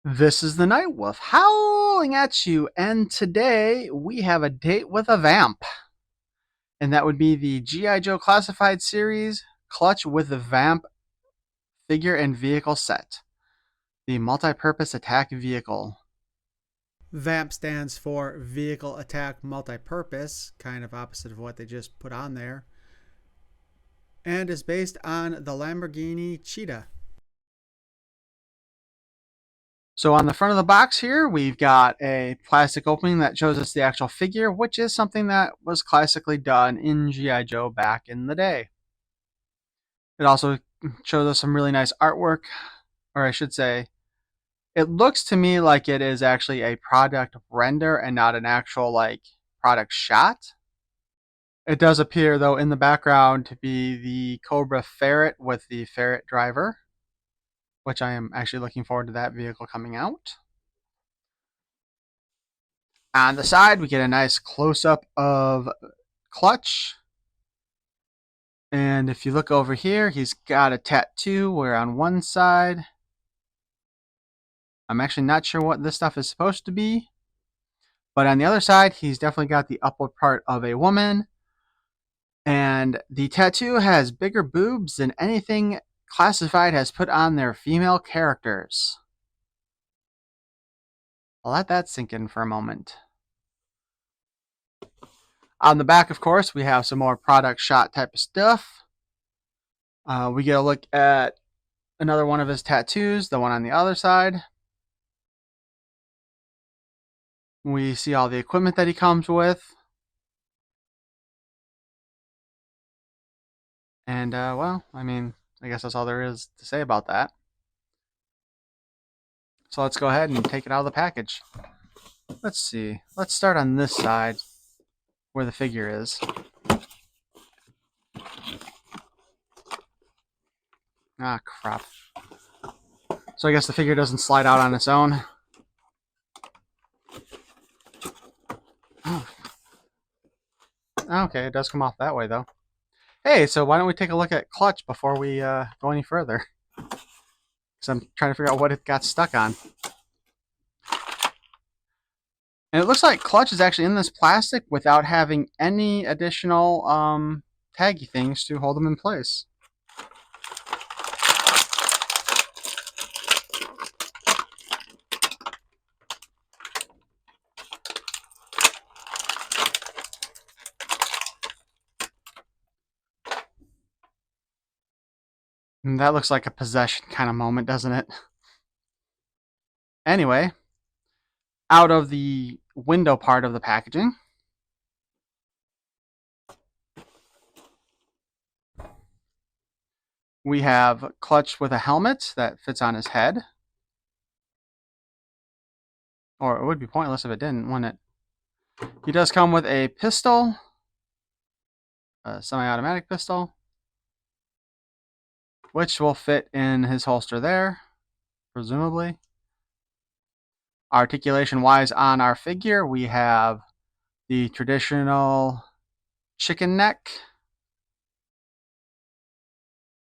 This is the Night Wolf howling at you, and today we have a date with a vamp, and that would be the G.I. Joe Classified Series Clutch with the Vamp figure and vehicle set, the multi-purpose attack vehicle. VAMP stands for Vehicle Attack Multi-Purpose, kind of opposite of what they just put on there, and is based on the Lamborghini Cheetah. So on the front of the box here, we've got a plastic opening that shows us the actual figure, which is something that was classically done in G.I. Joe back in the day. It also shows us some really nice artwork, or I should say, it looks to me like it is actually a product render and not an actual product shot. It does appear though in the background to be the Cobra ferret with the ferret driver, which I am actually looking forward to that vehicle coming out. On the side, we get a nice close up of Clutch. And if you look over here, he's got a tattoo where on one side, I'm actually not sure what this stuff is supposed to be. But on the other side, he's definitely got the upper part of a woman. And the tattoo has bigger boobs than anything Classified has put on their female characters. I'll let that sink in for a moment. On the back, of course, we have some more product shot type of stuff. We get a look at another one of his tattoos, the one on the other side. We see all the equipment that he comes with. And, well, I mean, I guess that's all there is to say about that. So let's go ahead and take it out of the package. Let's see. Let's start on this side where the figure is. Ah, crap. So I guess the figure doesn't slide out on its own. Oh. Okay, it does come off that way, though. Hey, so why don't we take a look at Clutch before we go any further? Because I'm trying to figure out what it got stuck on. And it looks like Clutch is actually in this plastic without having any additional taggy things to hold them in place. And that looks like a possession kind of moment, doesn't it? Anyway, out of the window part of the packaging, we have Clutch with a helmet that fits on his head. Or it would be pointless if it didn't, wouldn't it? He does come with a pistol, a semi-automatic pistol, which will fit in his holster there, presumably. Articulation-wise on our figure, we have the traditional chicken neck,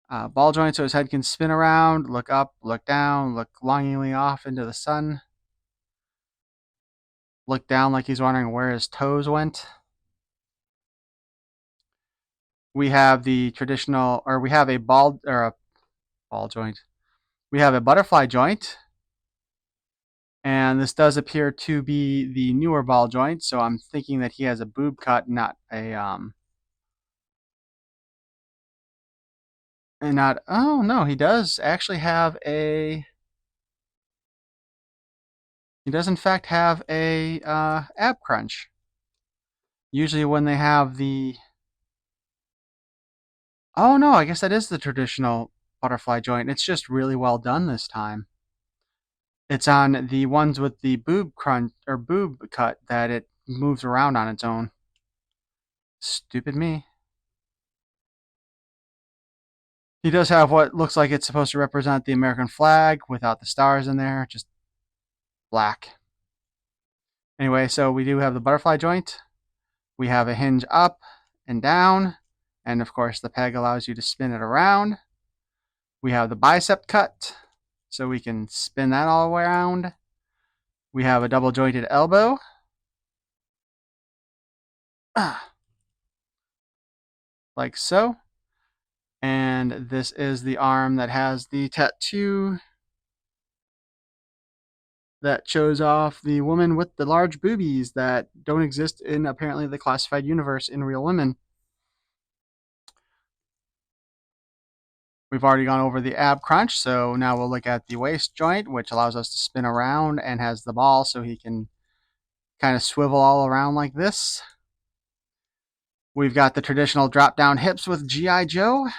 ball joint so his head can spin around, look up, look down, look longingly off into the sun, look down like he's wondering where his toes went. We have the traditional, or we have a ball joint. We have a butterfly joint, and this does appear to be the newer ball joint, so I'm thinking that he has a boob cut, not a and not. Oh no, he does actually have a. He does in fact have a ab crunch. Usually when they have the. Oh no, I guess that is the traditional butterfly joint. It's just really well done this time. It's on the ones with the boob crunch or boob cut that it moves around on its own. Stupid me. He does have what looks like it's supposed to represent the American flag without the stars in there, just black. Anyway, so we do have the butterfly joint. We have a hinge up and down, and of course the peg allows you to spin it around. We have the bicep cut. so we can spin that all around. We have a double jointed elbow. Like so. And this is the arm that has the tattoo that shows off the woman with the large boobies that don't exist in apparently the classified universe in real women. We've already gone over the ab crunch, so now we'll look at the waist joint, which allows us to spin around and has the ball so he can kind of swivel all around like this. We've got the traditional drop down hips with G.I. Joe,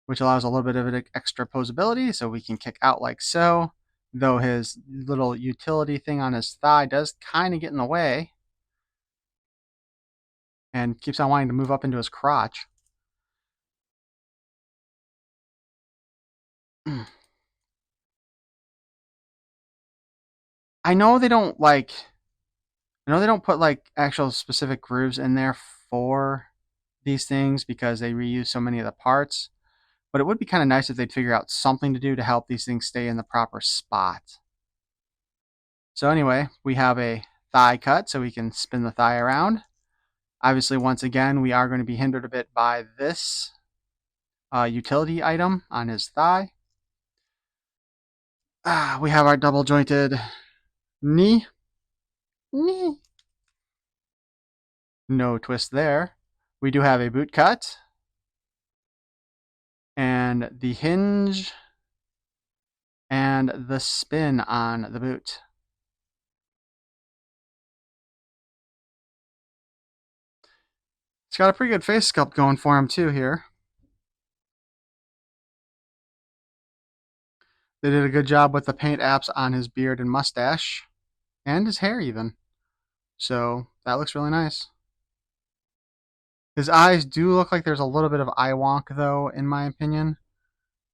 which allows a little bit of extra posability so we can kick out like so, though his little utility thing on his thigh does kind of get in the way and keeps on wanting to move up into his crotch. I know they don't put like actual specific grooves in there for these things because they reuse so many of the parts, but it would be kind of nice if they'd figure out something to do to help these things stay in the proper spot. So anyway, we have a thigh cut so we can spin the thigh around. Obviously, once again, we are going to be hindered a bit by this utility item on his thigh. We have our double jointed knee. No twist there. We do have a boot cut. And the hinge and the spin on the boot. It's got a pretty good face sculpt going for him too here. They did a good job with the paint apps on his beard and mustache, and his hair even. So that looks really nice. His eyes do look like there's a little bit of eye wonk though, in my opinion.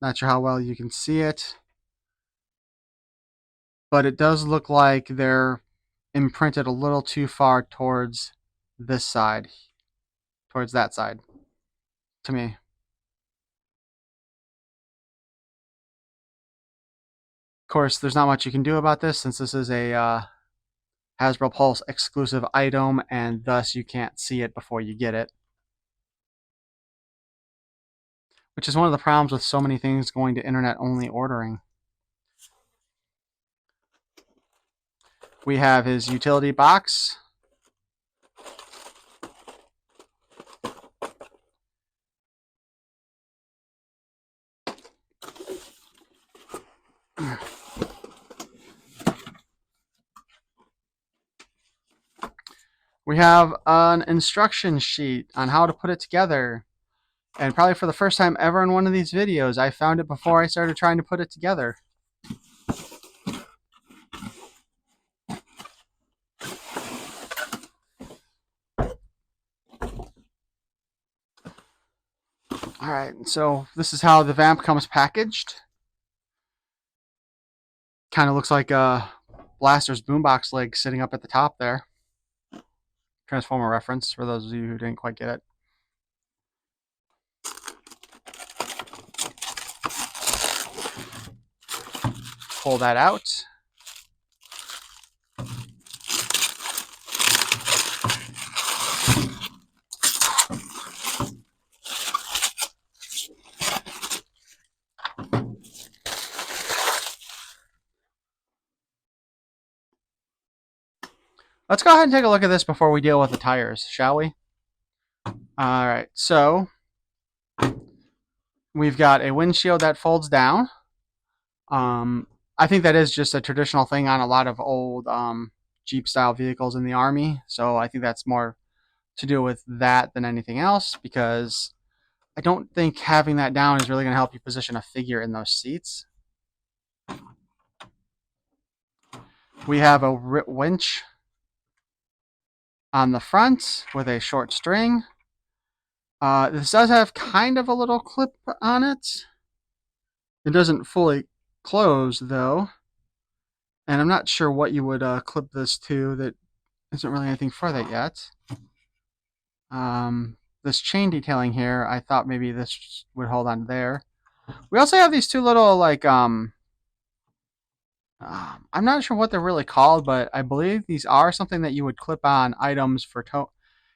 Not sure how well you can see it. But it does look like they're imprinted a little too far towards this side, towards that side, to me. Of course, there's not much you can do about this since this is a Hasbro Pulse exclusive item, and thus you can't see it before you get it. Which is one of the problems with so many things going to internet-only ordering. We have his utility box. We have an instruction sheet on how to put it together. And probably for the first time ever in one of these videos, I found it before I started trying to put it together. Alright, so this is how the VAMP comes packaged. Kind of looks like a Blaster's boombox leg sitting up at the top there. Transformer reference for those of you who didn't quite get it. Pull that out. Let's go ahead and take a look at this before we deal with the tires, shall we? Alright, so we've got a windshield that folds down. I think that is just a traditional thing on a lot of old Jeep style vehicles in the Army. So I think that's more to do with that than anything else, because I don't think having that down is really going to help you position a figure in those seats. We have a winch on the front with a short string. This does have kind of a little clip on it. It doesn't fully close though. And I'm not sure what you would clip this to. That isn't really anything for that yet. This chain detailing here, I thought maybe this would hold on there. We also have these two little like I'm not sure what they're really called, but I believe these are something that you would clip on items for tow.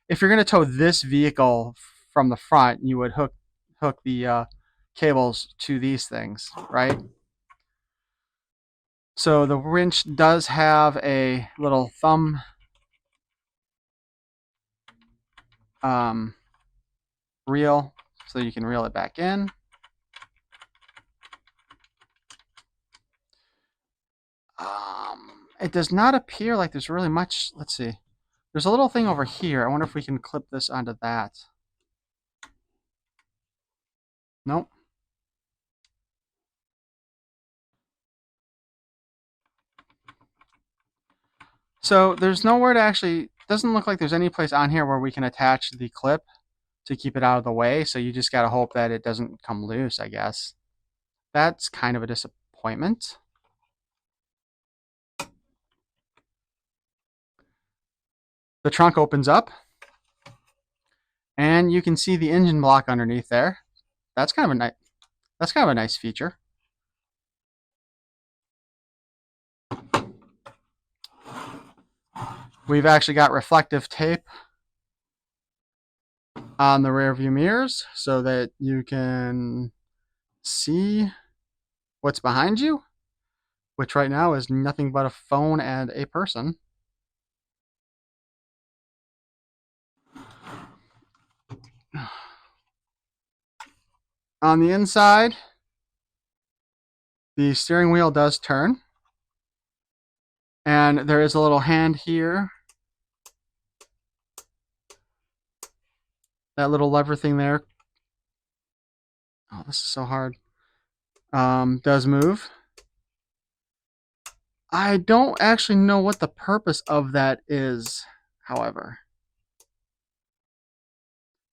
If you're going to tow this vehicle from the front, you would hook the cables to these things, right? So the winch does have a little thumb um, reel, so you can reel it back in. It does not appear like there's really much. Let's see. There's a little thing over here. I wonder if we can clip this onto that. Nope. So there's nowhere to actually. Doesn't look like there's any place on here where we can attach the clip to keep it out of the way. So you just gotta hope that it doesn't come loose, I guess. That's kind of a disappointment. The trunk opens up, and you can see the engine block underneath there. That's kind of a nice. That's kind of a nice feature. We've actually got reflective tape on the rear view mirrors so that you can see what's behind you, which right now is nothing but a phone and a person. On the inside, the steering wheel does turn, and there is a little hand here. That little lever thing there. Oh, this is so hard. Does move. I don't actually know what the purpose of that is, however.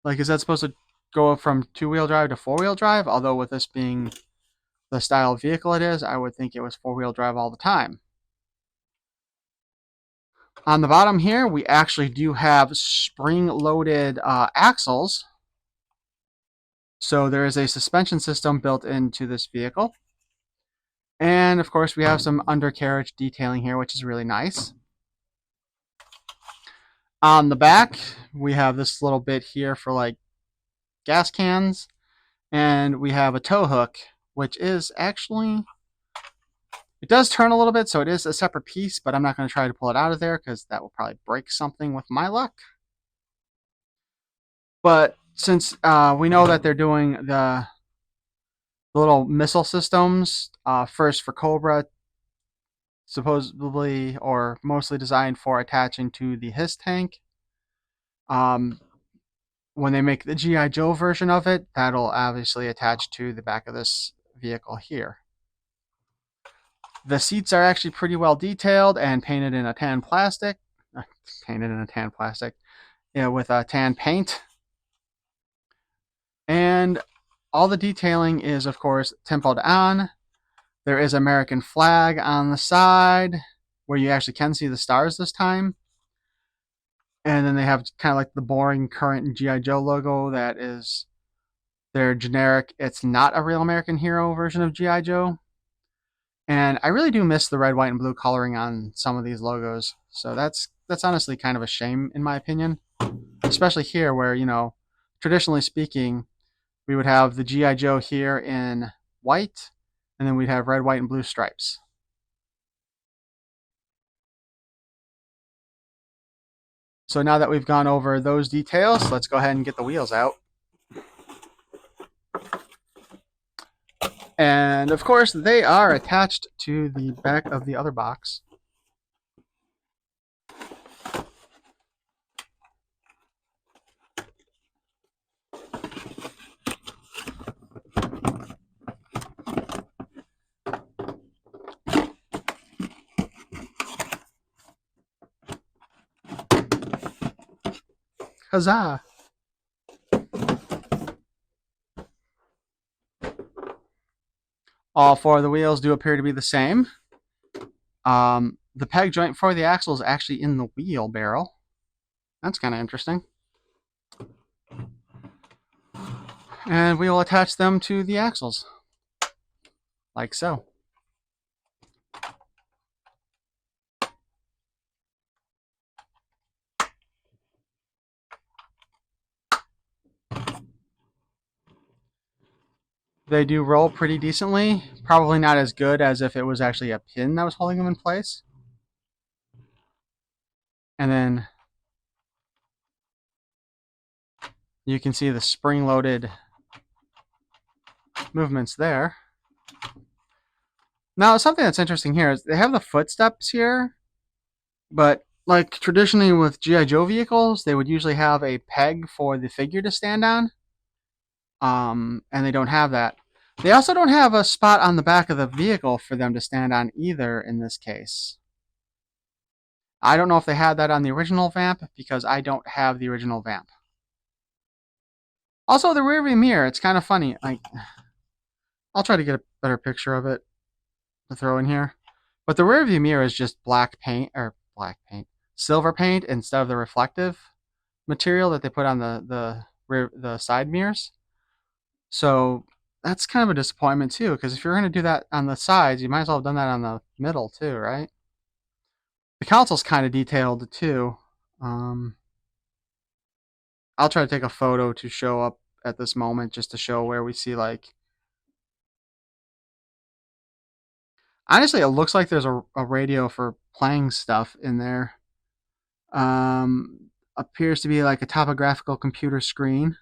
Like, is that supposed to go from two-wheel drive to four-wheel drive? Although with this being the style of vehicle it is, I would think it was four-wheel drive all the time. On the bottom here, we actually do have spring-loaded axles. So there is a suspension system built into this vehicle. And of course, we have some undercarriage detailing here, which is really nice. On the back, we have this little bit here for like gas cans. And we have a tow hook, which is actually, it does turn a little bit, so it is a separate piece, but I'm not going to try to pull it out of there because that will probably break something with my luck. But since we know that they're doing the little missile systems, first for Cobra, supposedly or mostly designed for attaching to the HISS tank. When they make the G.I. Joe version of it, that'll obviously attach to the back of this vehicle here. The seats are actually pretty well detailed and painted in a tan plastic. Painted in a tan plastic. Yeah, with a tan paint. And all the detailing is, of course, tempoed on. There is American flag on the side where you actually can see the stars this time. And then they have kind of like the boring current G.I. Joe logo that is their generic, it's not a real American hero version of G.I. Joe. And I really do miss the red, white, and blue coloring on some of these logos. So that's honestly kind of a shame in my opinion. Especially here where, you know, traditionally speaking, we would have the G.I. Joe here in white, and then we'd have red, white, and blue stripes. So now that we've gone over those details, let's go ahead and get the wheels out. And of course, they are attached to the back of the other box. Huzzah! All four of the wheels do appear to be the same. The peg joint for the axle is actually in the wheel barrel. That's kind of interesting. And we will attach them to the axles. like so. They do roll pretty decently. Probably not as good as if it was actually a pin that was holding them in place. And then you can see the spring-loaded movements there. Now, something that's interesting here is they have the footsteps here, but like traditionally with G.I. Joe vehicles, they would usually have a peg for the figure to stand on, and they don't have that. They also don't have a spot on the back of the vehicle for them to stand on either in this case. I don't know if they had that on the original VAMP because I don't have the original VAMP. Also, the rear view mirror, it's kind of funny. Like, I'll try to get a better picture of it to throw in here. But the rear view mirror is just silver paint instead of the reflective material that they put on the side mirrors. So that's kind of a disappointment too, because if you're going to do that on the sides, you might as well have done that on the middle too, right? The console's kind of detailed too. I'll try to take a photo to show up at this moment just to show where we see like. Honestly, it looks like there's a radio for playing stuff in there. Appears to be like a topographical computer screen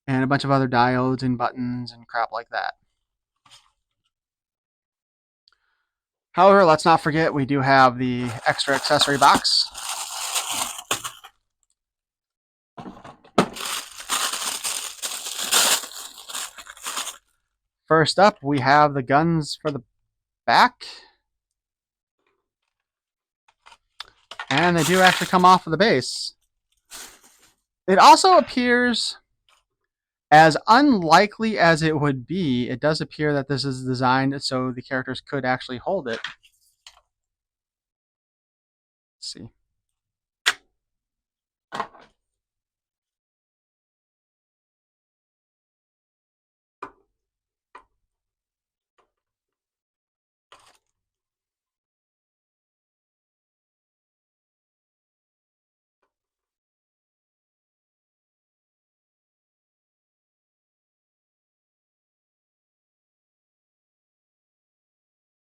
and a bunch of other diodes and buttons and crap like that. However, let's not forget we do have the extra accessory box. First up, we have the guns for the back. And they do actually come off of the base. It also appears, as unlikely as it would be, it does appear that this is designed so the characters could actually hold it. Let's see.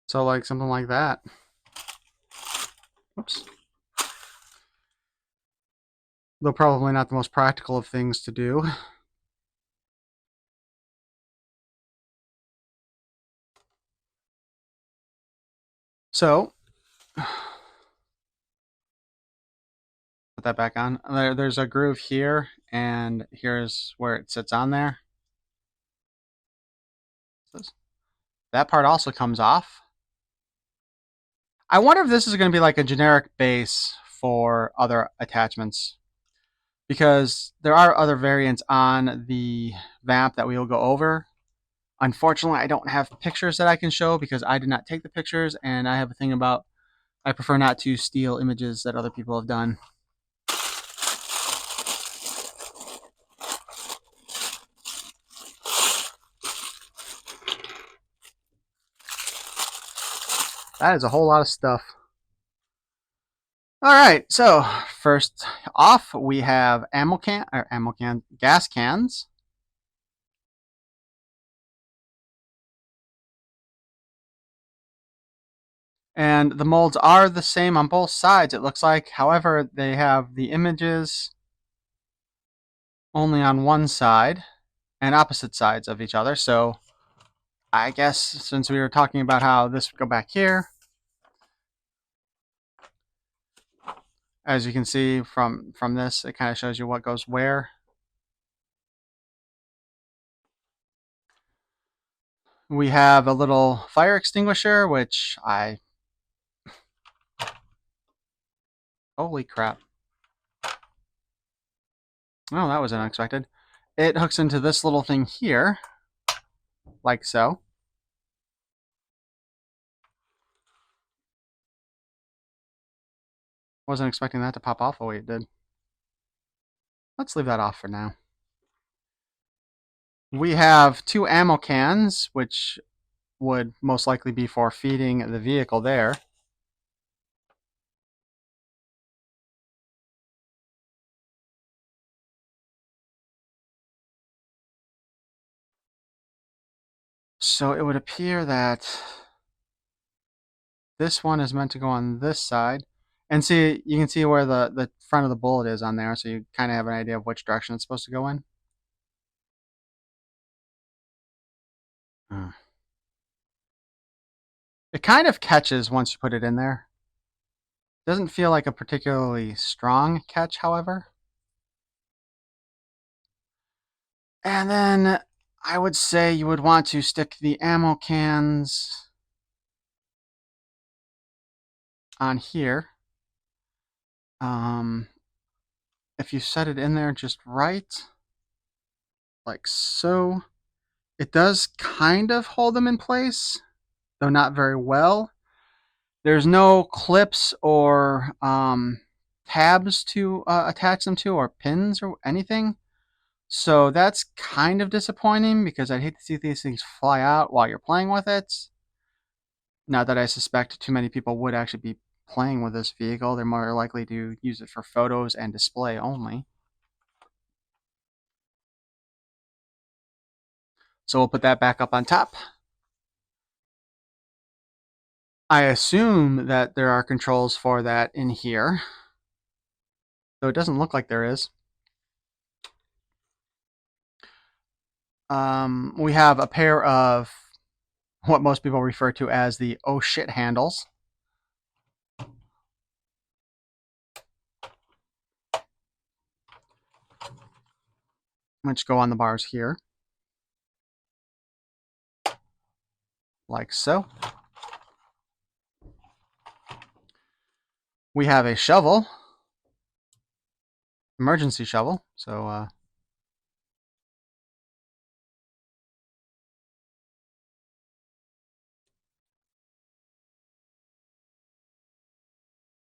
So like something like that. Oops. Though probably not the most practical of things to do. So, put that back on. There's a groove here, and here's where it sits on there. That part also comes off. I wonder if this is going to be like a generic base for other attachments, because there are other variants on the VAMP that we will go over. Unfortunately, I don't have pictures that I can show because I did not take the pictures, and I have a thing about I prefer not to steal images that other people have done. That is a whole lot of stuff. All right, so first off, we have gas cans. And the molds are the same on both sides, it looks like. However, they have the images only on one side and opposite sides of each other. So I guess since we were talking about how this would go back here, as you can see from this, it kind of shows you what goes where. We have a little fire extinguisher, which holy crap. Oh, that was unexpected. It hooks into this little thing here, like so. Wasn't expecting that to pop off the way it did. Let's leave that off for now. We have two ammo cans, which would most likely be for feeding the vehicle there. So it would appear that this one is meant to go on this side. And see, you can see where the front of the bullet is on there, so you kind of have an idea of which direction it's supposed to go in. Hmm. It kind of catches once you put it in there. Doesn't feel like a particularly strong catch, however. And then I would say you would want to stick the ammo cans on here. Um, if you set it in there just right, like so, it does kind of hold them in place, though not very well. There's no clips or tabs to attach them to, or pins or anything. So that's kind of disappointing because I'd hate to see these things fly out while you're playing with it. Not that I suspect too many people would actually be playing with this vehicle. They're more likely to use it for photos and display only. So we'll put that back up on top. I assume that there are controls for that in here, though it doesn't look like there is. We have a pair of what most people refer to as the oh shit handles, which go on the bars here, like so. We have a shovel, emergency shovel, so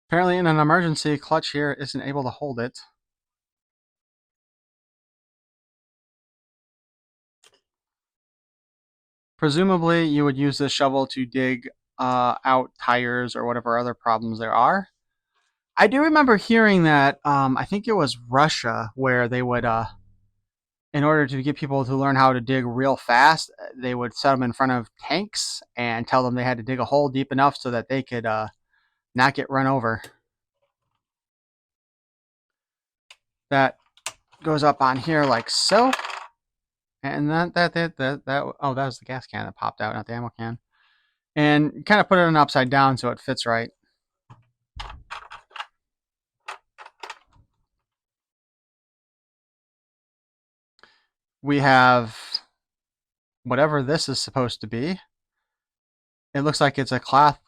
apparently in an emergency, clutch here isn't able to hold it. Presumably, you would use this shovel to dig out tires or whatever other problems there are. I do remember hearing that, I think it was Russia, where they would, in order to get people to learn how to dig real fast, they would set them in front of tanks and tell them they had to dig a hole deep enough so that they could not get run over. That goes up on here like so. And that oh, that was the gas can that popped out, not the ammo can. And kind of put it on upside down so it fits right. We have whatever this is supposed to be. It looks like it's a cloth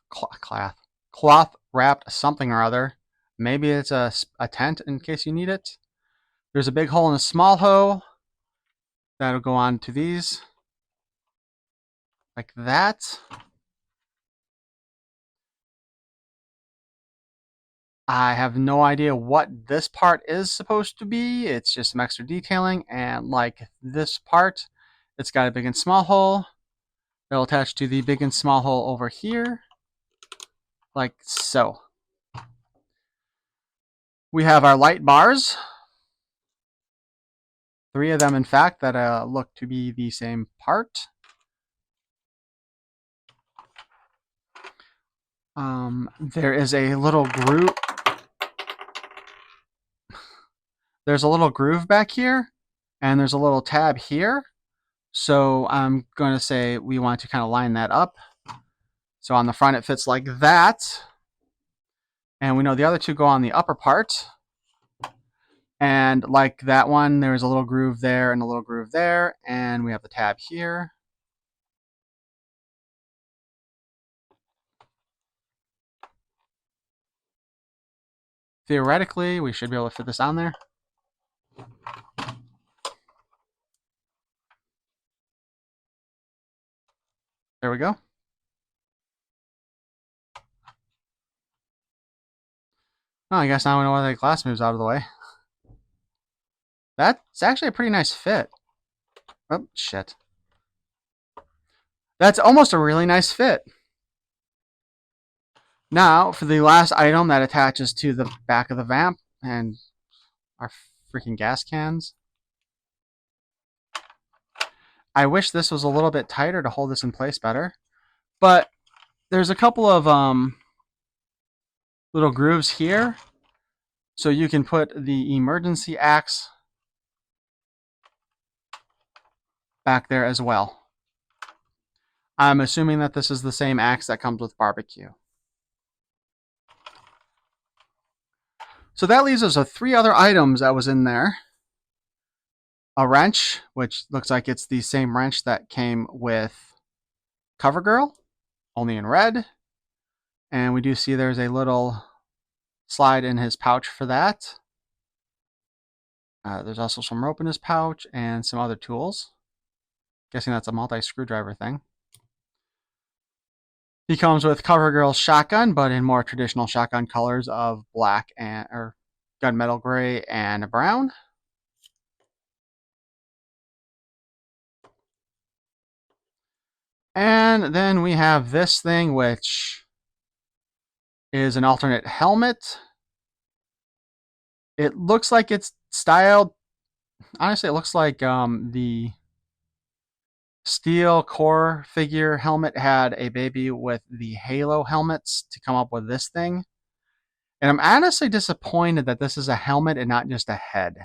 wrapped something or other. Maybe it's a tent in case you need it. There's a big hole and a small hole. That'll go on to these. Like that. I have no idea what this part is supposed to be. It's just some extra detailing. And like this part, it's got a big and small hole. That'll attach to the big and small hole over here. Like so. We have our light bars. 3 of them, in fact, that look to be the same part. There is a little groove. There's a little groove back here, and there's a little tab here. So I'm going to say we want to kind of line that up. So on the front, it fits like that. And we know the other two go on the upper part. And like that one, there's a little groove there and a little groove there. And we have the tab here. Theoretically, we should be able to fit this on there. There we go. Oh, I guess now we know why the glass moves out of the way. That's actually a pretty nice fit. Oh, shit. That's almost a really nice fit. Now, for the last item that attaches to the back of the vamp and our freaking gas cans. I wish this was a little bit tighter to hold this in place better. But there's a couple of little grooves here. So you can put the emergency axe back there as well. I'm assuming that this is the same axe that comes with barbecue. So that leaves us with 3 other items that was in there. A wrench, which looks like it's the same wrench that came with CoverGirl, only in red. And we do see there's a little slide in his pouch for that. There's also some rope in his pouch and some other tools. Guessing that's a multi-screwdriver thing. He comes with CoverGirl's shotgun, but in more traditional shotgun colors of black and or gunmetal gray and brown. And then we have this thing, which is an alternate helmet. It looks like it's styled. Honestly, it looks like the Steel Core figure helmet had a baby with the Halo helmets to come up with this thing. And I'm honestly disappointed that this is a helmet and not just a head.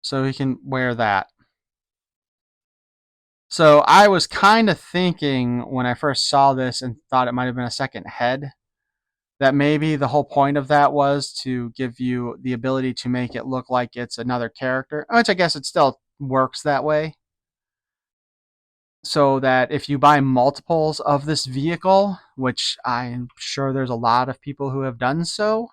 So he can wear that. So I was kind of thinking when I first saw this and thought it might have been a second head, that maybe the whole point of that was to give you the ability to make it look like it's another character, which I guess it still works that way. So that if you buy multiples of this vehicle, which I'm sure there's a lot of people who have done so,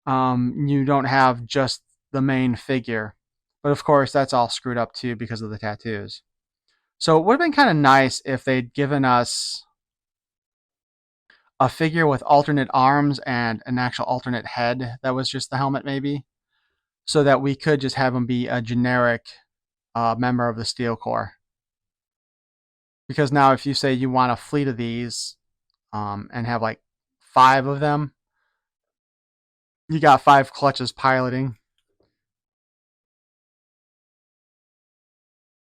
you don't have just the main figure. But of course, that's all screwed up too because of the tattoos. So it would have been kind of nice if they'd given us a figure with alternate arms and an actual alternate head that was just the helmet, maybe, so that we could just have him be a generic member of the Steel Corps. Because now, if you say you want a fleet of these and have like 5 of them, you got 5 clutches piloting.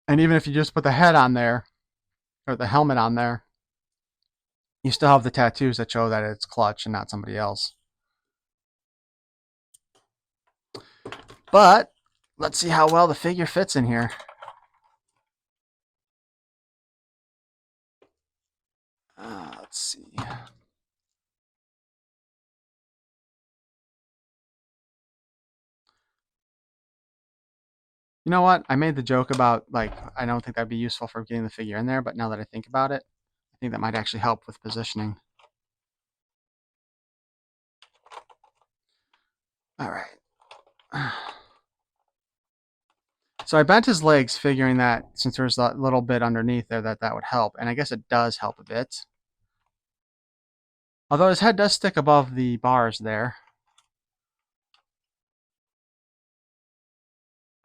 And even if you just put the head on there, or the helmet on there, you still have the tattoos that show that it's Clutch and not somebody else. But let's see how well the figure fits in here. Let's see. You know what? I made the joke about, like, I don't think that'd be useful for getting the figure in there, but now that I think about it, I think that might actually help with positioning. All right. So I bent his legs, figuring that since there's a little bit underneath there that would help, and I guess it does help a bit. Although his head does stick above the bars there.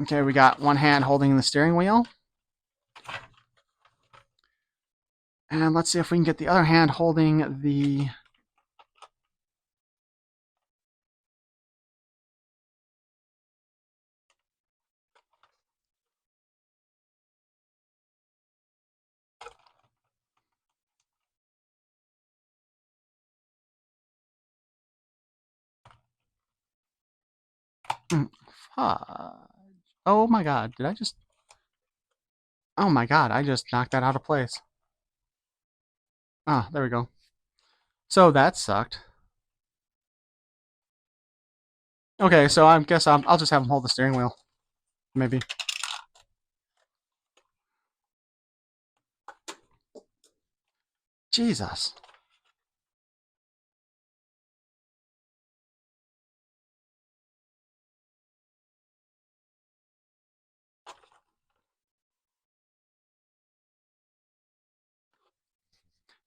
Okay, we got one hand holding the steering wheel. And let's see if we can get the other hand holding the... Oh my god, did I just... Oh my god, I just knocked that out of place. Ah, there we go. So that sucked. Okay, so I guess I'll just have him hold the steering wheel. Maybe. Jesus.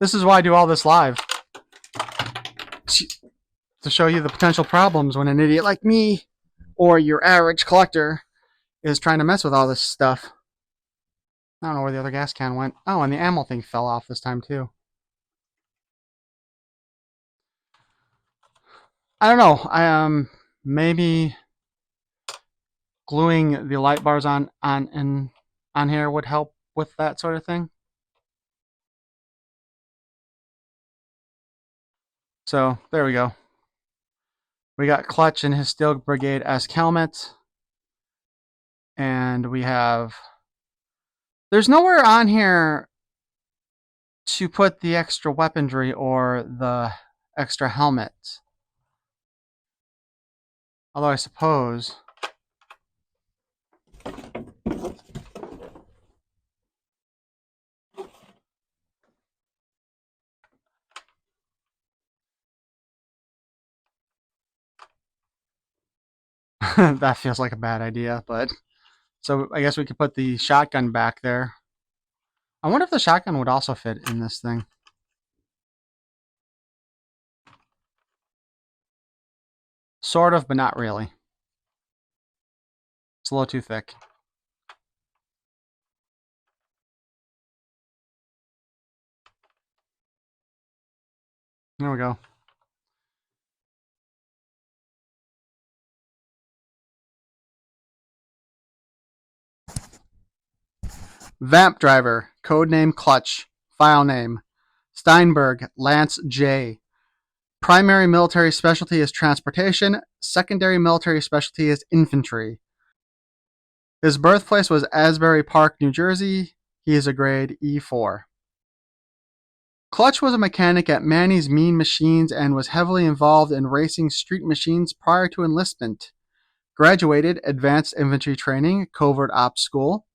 This is why I do all this live. To show you the potential problems when an idiot like me or your average collector is trying to mess with all this stuff. I don't know where the other gas can went. Oh, and the ammo thing fell off this time too. I don't know. Maybe gluing the light bars on here would help with that sort of thing. So there we go. We got Clutch and his Steel Brigade as helmet, and we have. There's nowhere on here to put the extra weaponry or the extra helmet. Although I suppose. That feels like a bad idea, but so I guess we could put the shotgun back there. I wonder if the shotgun would also fit in this thing. Sort of, but not really. It's a little too thick. There we go. VAMP driver, codename Clutch, file name Steinberg Lance J. Primary military specialty is transportation. Secondary military specialty is infantry. His birthplace was Asbury Park, New Jersey. He is a grade E4. Clutch was a mechanic at Manny's Mean Machines and was heavily involved in racing street machines prior to enlistment. Graduated Advanced Infantry Training, Covert Ops School,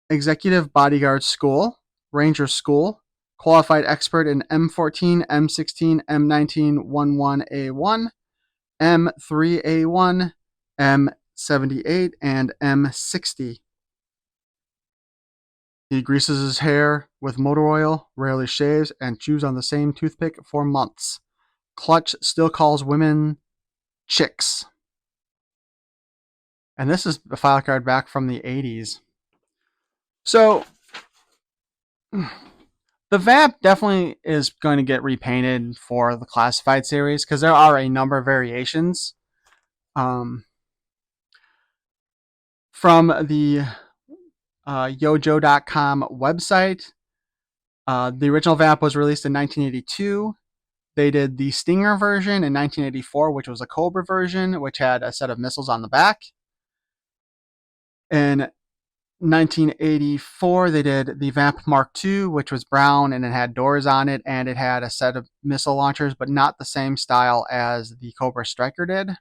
Executive Bodyguard School, Ranger School, Qualified Expert in M14, M16, M19, 11A1, M3A1, M78, and M60. He greases his hair with motor oil, rarely shaves, and chews on the same toothpick for months. Clutch still calls women chicks. And this is a file card back from the 80s. So, the VAMP definitely is going to get repainted for the Classified series because there are a number of variations. From the yojo.com website, the original VAMP was released in 1982. They did the Stinger version in 1984, which was a Cobra version, which had a set of missiles on the back. In 1984, they did the VAMP Mark II, which was brown and it had doors on it, and it had a set of missile launchers, but not the same style as the Cobra Striker did.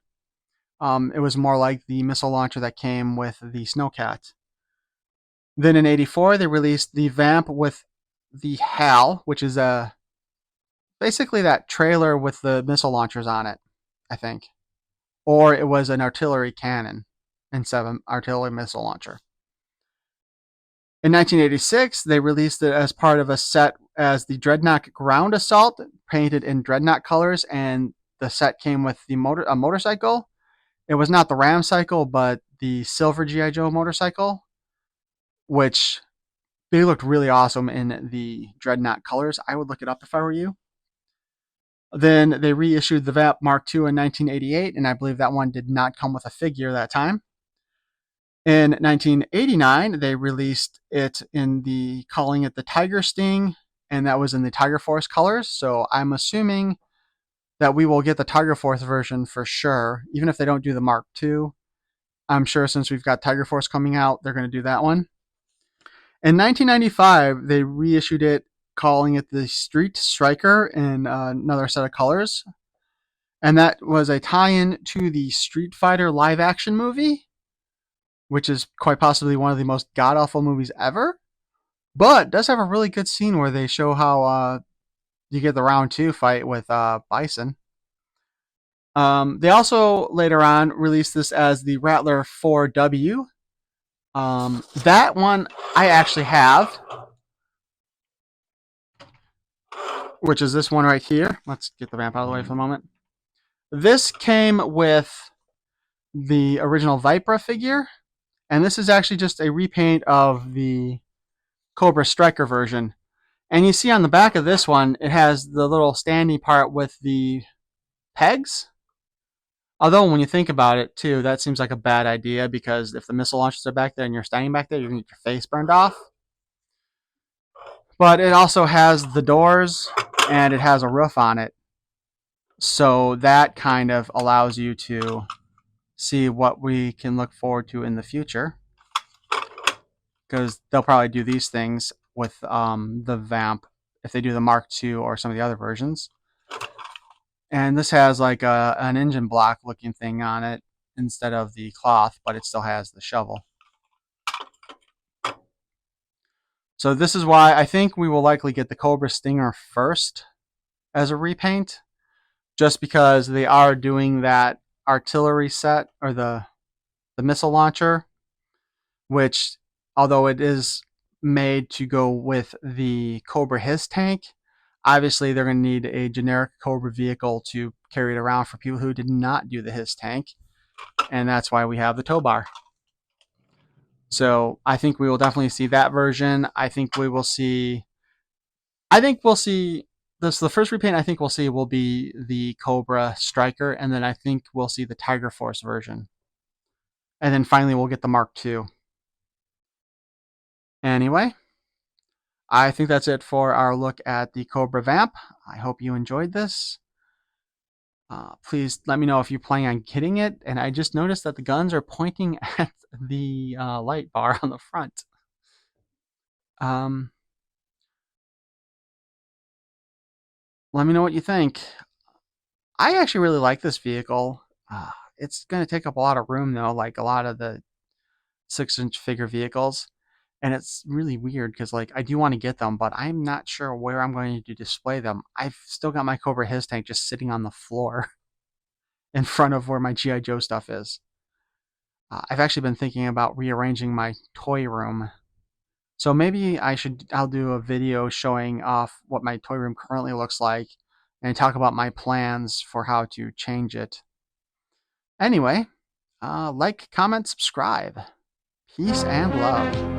It was more like the missile launcher that came with the Snowcat. Then in 84, they released the VAMP with the HAL, which is basically that trailer with the missile launchers on it, I think. Or it was an artillery cannon instead of an artillery missile launcher. In 1986, they released it as part of a set as the Dreadnought Ground Assault, painted in Dreadnought colors, and the set came with a motorcycle. It was not the Ram cycle, but the silver G.I. Joe motorcycle, which they looked really awesome in the Dreadnought colors. I would look it up if I were you. Then they reissued the VAMP Mark II in 1988, and I believe that one did not come with a figure that time. In 1989, they released it calling it the Tiger Sting, and that was in the Tiger Force colors. So I'm assuming that we will get the Tiger Force version for sure, even if they don't do the Mark II. I'm sure since we've got Tiger Force coming out, they're going to do that one. In 1995, they reissued it, calling it the Street Striker in another set of colors. And that was a tie-in to the Street Fighter live-action movie, which is quite possibly one of the most god-awful movies ever, but does have a really good scene where they show how you get the round 2 fight with Bison. They also later on released this as the Rattler 4W. That one I actually have, which is this one right here. Let's get the VAMP out of the way for a moment. This came with the original Vipra figure, and this is actually just a repaint of the Cobra Striker version. And you see on the back of this one, it has the little standy part with the pegs. Although when you think about it too, that seems like a bad idea because if the missile launchers are back there and you're standing back there, you're gonna get your face burned off. But it also has the doors and it has a roof on it. So that kind of allows you to see what we can look forward to in the future. Because they'll probably do these things with the VAMP if they do the Mark II or some of the other versions. And this has like an engine block looking thing on it instead of the cloth, but it still has the shovel. So this is why I think we will likely get the Cobra Stinger first as a repaint, just because they are doing that artillery set or the missile launcher, which although it is made to go with the Cobra HISS tank, obviously they're going to need a generic Cobra vehicle to carry it around for people who did not do the HISS tank, and that's why we have the tow bar. So I think we will definitely see that version. I think we'll see this. The first repaint I think we'll see will be the Cobra Striker, and then I think we'll see the Tiger Force version, and then finally we'll get the Mark II. Anyway, I think that's it for our look at the Cobra VAMP. I hope you enjoyed this. Please let me know if you plan on getting it. And I just noticed that the guns are pointing at the light bar on the front. Let me know what you think. I actually really like this vehicle. It's going to take up a lot of room, though, like a lot of the 6-inch figure vehicles. And it's really weird because, like, I do want to get them, but I'm not sure where I'm going to display them. I've still got my Cobra HISS tank just sitting on the floor in front of where my G.I. Joe stuff is. I've actually been thinking about rearranging my toy room. So maybe I'll do a video showing off what my toy room currently looks like and talk about my plans for how to change it. Anyway, like, comment, subscribe. Peace and love.